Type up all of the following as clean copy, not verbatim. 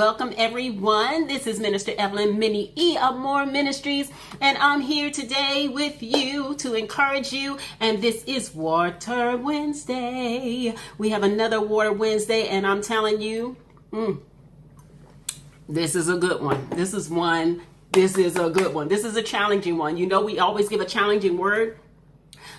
welcome everyone. This is Minister Evelyn Minnie E of More Ministries, and I'm here today with you to encourage you. And this is Water Wednesday. We have another Water Wednesday, and I'm telling you, this is a good one. This is a good one. This is a challenging one. You know, we always give a challenging word.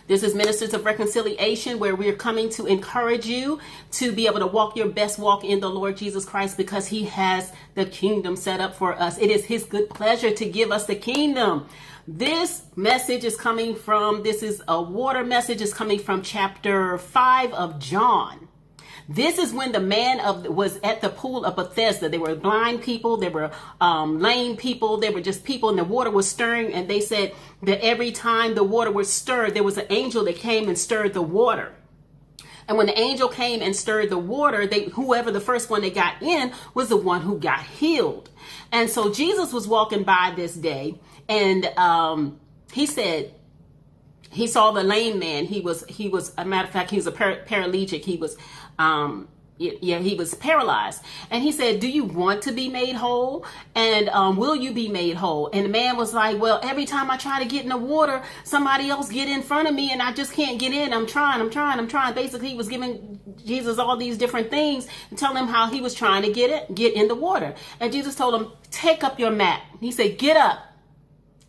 This is Ministers of Reconciliation, where we're coming to encourage you to be able to walk your best walk in the Lord Jesus Christ, because he has the kingdom set up for us. It is his good pleasure to give us the kingdom. This message is coming from, this is a water message, is coming from chapter 5 of John. This is when the man was at the pool of Bethesda. They were blind people, they were lame people, they were just people, and the water was stirring. And they said that every time the water was stirred, there was an angel that came and stirred the water. And when the angel came and stirred the water, whoever the first one that got in was the one who got healed. And so Jesus was walking by this day, and he said, he saw the lame man. He was a matter of fact, he was a paralytic. He was he was paralyzed. And he said, do you want to be made whole? And will you be made whole? And the man was like, well, every time I try to get in the water, somebody else get in front of me and I just can't get in. I'm trying. Basically, he was giving Jesus all these different things and telling him how he was trying to get in the water. And Jesus told him, take up your mat. He said, get up,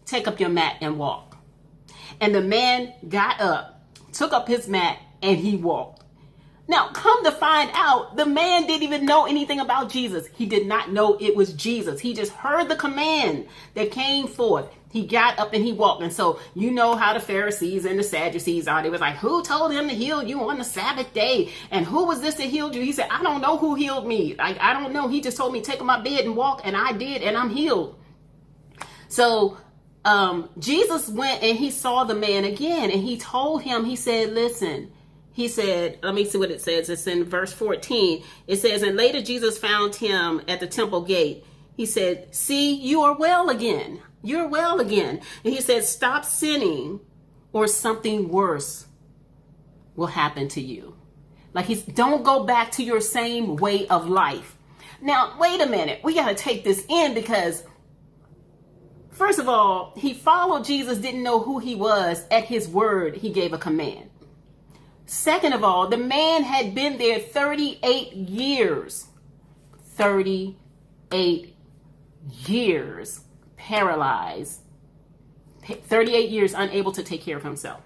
take up your mat and walk. And the man got up, took up his mat, and he walked. Now, come to find out, the man didn't even know anything about Jesus. He did not know it was Jesus. He just heard the command that came forth. He got up and he walked. And so you know how the Pharisees and the Sadducees are. They was like, who told him to heal you on the Sabbath day? And who was this that healed you? He said, I don't know who healed me. I don't know. He just told me, take up my bed and walk. And I did, and I'm healed. So Jesus went and he saw the man again, and he told him, he said, listen, he said, let me see what it says. It's in verse 14. It says, and later Jesus found him at the temple gate. He said, see, you are well again. You're well again. And he said, stop sinning or something worse will happen to you. Like, don't go back to your same way of life. Now, wait a minute. We got to take this in, because first of all, he followed Jesus, didn't know who he was. At his word, he gave a command. Second of all, the man had been there 38 years. 38 years paralyzed. 38 years unable to take care of himself.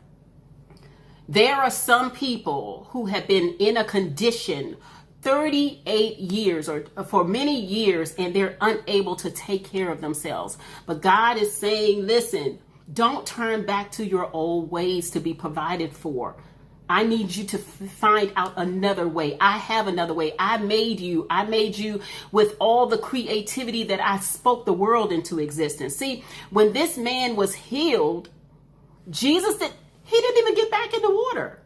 There are some people who have been in a condition 38 years or for many years, and they're unable to take care of themselves. But God is saying, listen, don't turn back to your old ways to be provided for. I need you to find out another way. I have another way. I made you with all the creativity that I spoke the world into existence. See, when this man was healed, he didn't even get back in the water.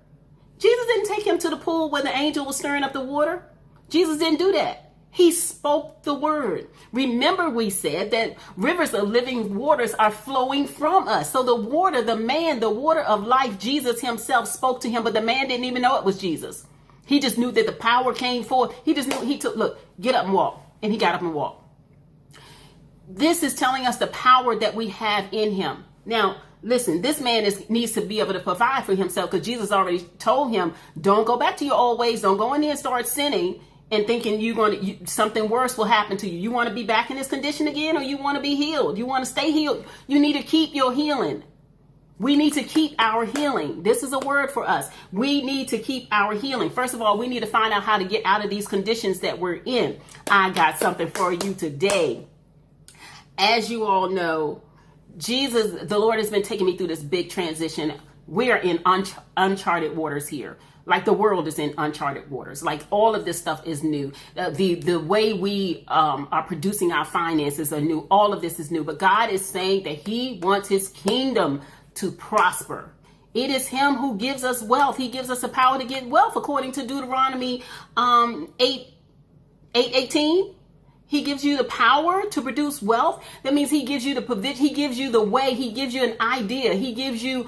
Jesus didn't take him to the pool where the angel was stirring up the water. Jesus didn't do that. He spoke the word. Remember, we said that rivers of living waters are flowing from us. So the water of life, Jesus himself spoke to him, but the man didn't even know it was Jesus. He just knew that the power came forth. He just knew, look, get up and walk. And he got up and walked. This is telling us the power that we have in him. Now, listen, this man needs to be able to provide for himself, because Jesus already told him, don't go back to your old ways. Don't go in there and start sinning and thinking something worse will happen to you. You want to be back in this condition again, or you want to be healed? You want to stay healed? You need to keep your healing. We need to keep our healing. This is a word for us. We need to keep our healing. First of all, we need to find out how to get out of these conditions that we're in. I got something for you today. As you all know, the Lord has been taking me through this big transition. We are in uncharted waters here. Like, the world is in uncharted waters. Like, all of this stuff is new. The way we are producing our finances are new. All of this is new. But God is saying that he wants his kingdom to prosper. It is him who gives us wealth. He gives us the power to get wealth, according to Deuteronomy 8:18. He gives you the power to produce wealth. That means he gives you the provision. He gives you the way. He gives you an idea. He gives you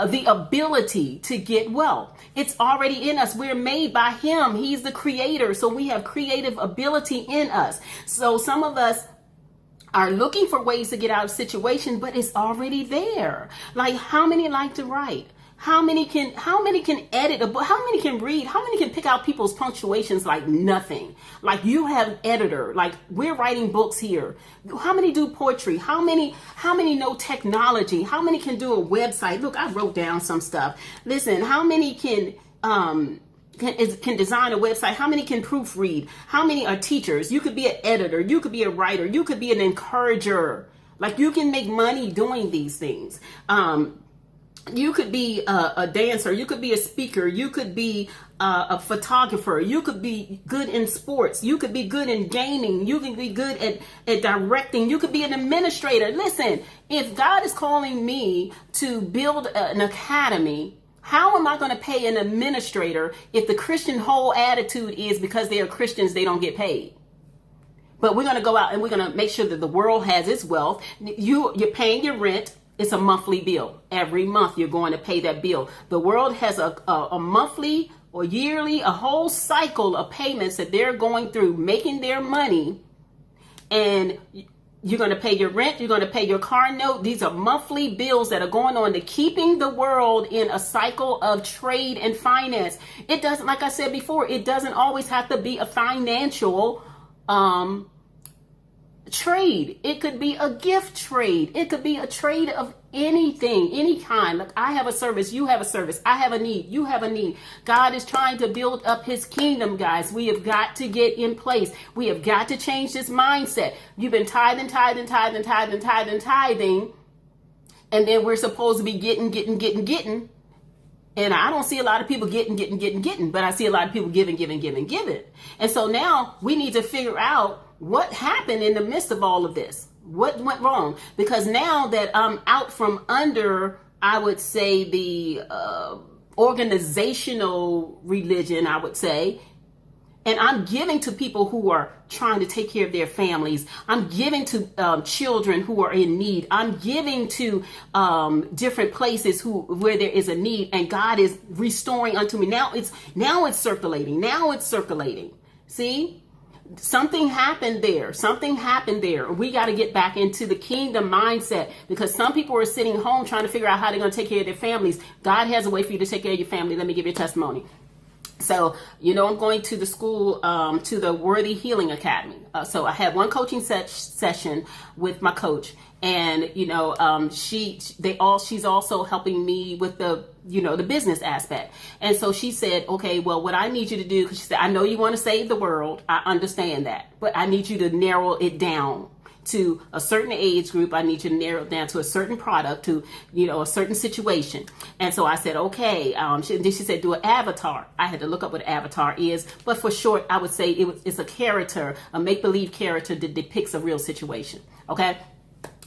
the ability to get wealth. It's already in us. We're made by him. He's the creator. So we have creative ability in us. So some of us are looking for ways to get out of situations, but it's already there. Like, how many like to write? How many can edit a book? How many can read? How many can pick out people's punctuations like nothing? Like, you have an editor. Like, we're writing books here. How many do poetry? How many know technology? How many can do a website? Look, I wrote down some stuff. Listen, how many can design a website? How many can proofread? How many are teachers? You could be an editor. You could be a writer. You could be an encourager. Like, you can make money doing these things. You could be a dancer. You could be a speaker. You could be a photographer. You could be good in sports. You could be good in gaming. You can be good at directing. You could be an administrator. Listen, if God is calling me to build an academy, how am I going to pay an administrator if the Christian whole attitude is because they are Christians, they don't get paid? But we're going to go out and we're going to make sure that the world has its wealth. You're paying your rent. It's a monthly bill. Every month you're going to pay that bill. The world has a monthly or yearly, a whole cycle of payments that they're going through, making their money. And you're going to pay your rent. You're going to pay your car note. These are monthly bills that are going on to keeping the world in a cycle of trade and finance. It doesn't, like I said before, it doesn't always have to be a financial trade. It could be a gift trade. It could be a trade of anything, any kind. Like, I have a service, you have a service. I have a need, you have a need. God is trying to build up his kingdom, guys. We have got to get in place. We have got to change this mindset. You've been tithing, and then we're supposed to be getting. And I don't see a lot of people getting, but I see a lot of people giving. And so now we need to figure out what happened in the midst of all of this. What went wrong? Because now that I'm out from under, I would say, the organizational religion, I would say, and I'm giving to people who are trying to take care of their families. I'm giving to children who are in need. I'm giving to different places where there is a need, and God is restoring unto me. Now it's circulating. See? Something happened there. We got to get back into the kingdom mindset, because some people are sitting home trying to figure out how they're going to take care of their families. God has a way for you to take care of your family. Let me give you a testimony. So, I'm going to the school, to the Worthy Healing Academy. So I had one coaching session with my coach, and, she's also helping me with the business aspect. And so she said, okay, well, what I need you to do, because she said, I know you want to save the world. I understand that, but I need you to narrow it down to a certain age group. I need you to narrow it down to a certain product, to, a certain situation. And so I said, okay. She said, do an avatar. I had to look up what avatar is, but for short, I would say it's a character, a make-believe character that depicts a real situation. Okay.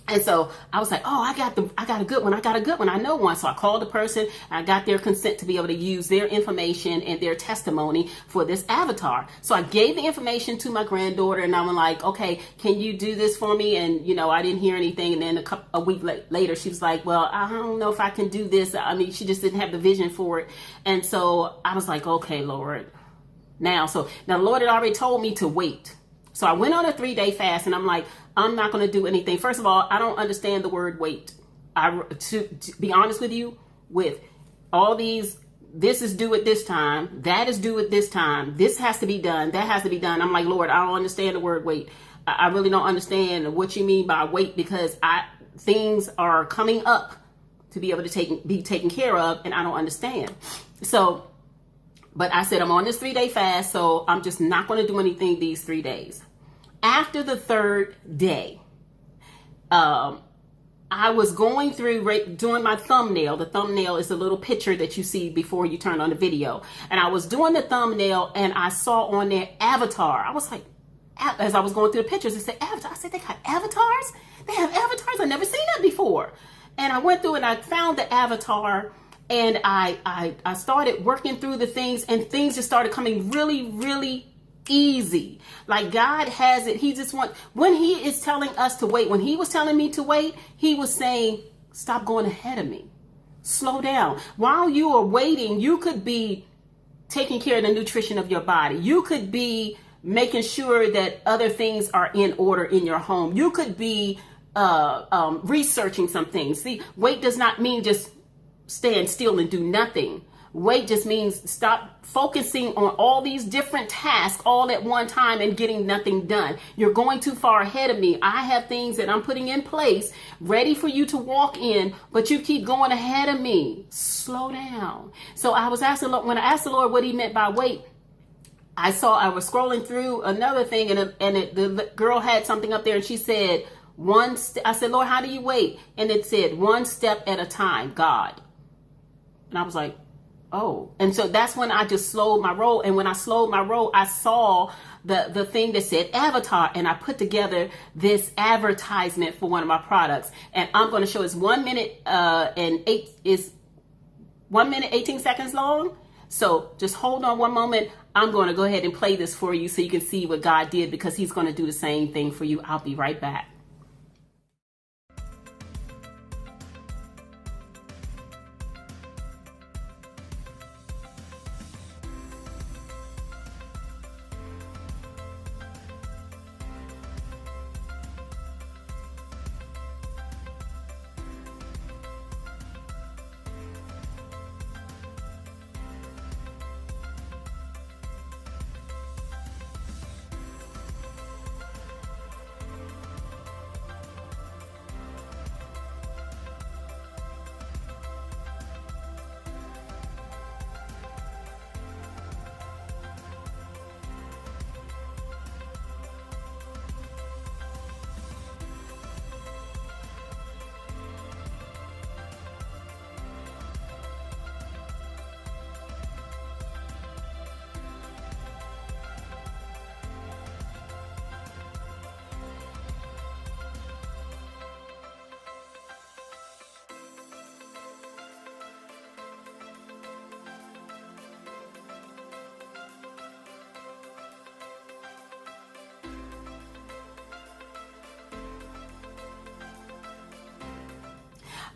And so I was like, oh, I got a good one. I know one. So I called the person. I got their consent to be able to use their information and their testimony for this avatar. So I gave the information to my granddaughter, and I'm like, okay, can you do this for me? And, I didn't hear anything. And then a week later, she was like, well, I don't know if I can do this. I mean, she just didn't have the vision for it. And so I was like, okay, Lord. Now the Lord had already told me to wait. So I went on a 3-day fast, and I'm like, I'm not going to do anything. First of all, I don't understand the word wait. To be honest with you, with all these, this is due at this time, that is due at this time, this has to be done, that has to be done. I'm like, Lord, I don't understand the word wait. I really don't understand what you mean by wait, because things are coming up to be able to be taken care of, and I don't understand. So, but I said, I'm on this 3-day fast, so I'm just not going to do anything these 3 days. After the 3rd day, I was going through doing my thumbnail. The thumbnail is the little picture that you see before you turn on the video. And I was doing the thumbnail, and I saw on there avatar. I was like, as I was going through the pictures, it said avatar. I said, they got avatars? They have avatars? I've never seen that before. And I went through and I found the avatar, and I started working through the things, and things just started coming really, really easy. Like, God has it. He just when he is telling us to wait, when he was telling me to wait, he was saying, stop going ahead of me. Slow down. While you are waiting, you could be taking care of the nutrition of your body. You could be making sure that other things are in order in your home. You could be researching some things. See, wait does not mean just stand still and do nothing. Wait just means stop focusing on all these different tasks all at one time and getting nothing done. You're going too far ahead of me. I have things that I'm putting in place ready for you to walk in, but you keep going ahead of me. Slow down. So I was asking, when I asked the Lord what he meant by wait, I was scrolling through another thing, and the girl had something up there, and she said, I said, Lord, how do you wait? And it said, one step at a time, God. And I was like, oh. And so that's when I just slowed my roll. And when I slowed my roll, I saw the thing that said avatar, and I put together this advertisement for one of my products. And I'm going to show it's 1 minute is 1 minute 18 seconds long. So just hold on one moment. I'm going to go ahead and play this for you so you can see what God did, because he's going to do the same thing for you. I'll be right back.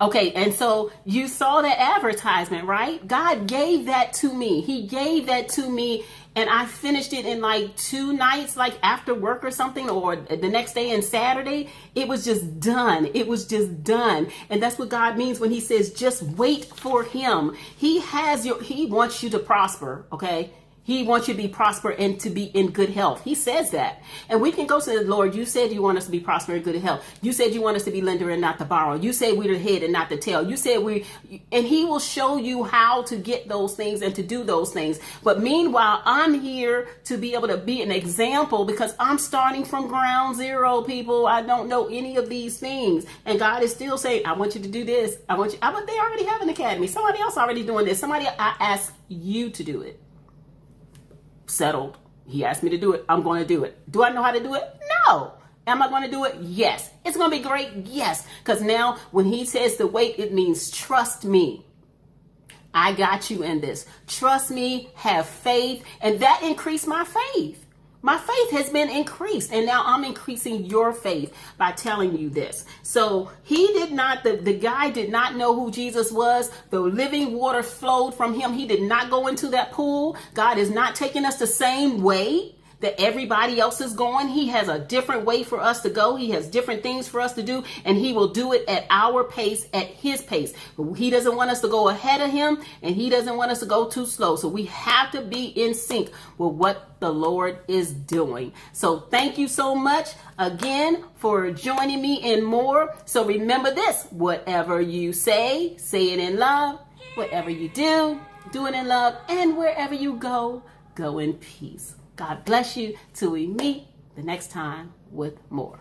Okay, and so you saw that advertisement, right? God gave that to me. He gave that to me, and I finished it in like 2 nights, like after work or something, or the next day and Saturday. It was just done. It was just done. And that's what God means when he says, just wait for him. He wants you to prosper, okay? He wants you to be prosper and to be in good health. He says that. And we can go to the Lord. You said you want us to be prosper and good health. You said you want us to be lender and not to borrow. You said we're the head and not the tail. You said and he will show you how to get those things and to do those things. But meanwhile, I'm here to be able to be an example, because I'm starting from ground zero, people. I don't know any of these things. And God is still saying, I want you to do this. They already have an academy. Somebody else already doing this. I ask you to do it. Settled. He asked me to do it. I'm going to do it. Do I know how to do it? No. Am I going to do it? Yes. It's going to be great? Yes. Because now when he says to wait, it means trust me. I got you in this. Trust me. Have faith. And that increased my faith. My faith has been increased, and now I'm increasing your faith by telling you this. So the guy did not know who Jesus was. The living water flowed from him. He did not go into that pool. God is not taking us the same way that everybody else is going. He has a different way for us to go. He has different things for us to do, and he will do it at our pace, at his pace. He doesn't want us to go ahead of him, and he doesn't want us to go too slow. So we have to be in sync with what the Lord is doing. So thank you so much again for joining me in more. So remember this: whatever you say it in love. Whatever you do it in love. And wherever you go in peace. God bless you till we meet the next time with more.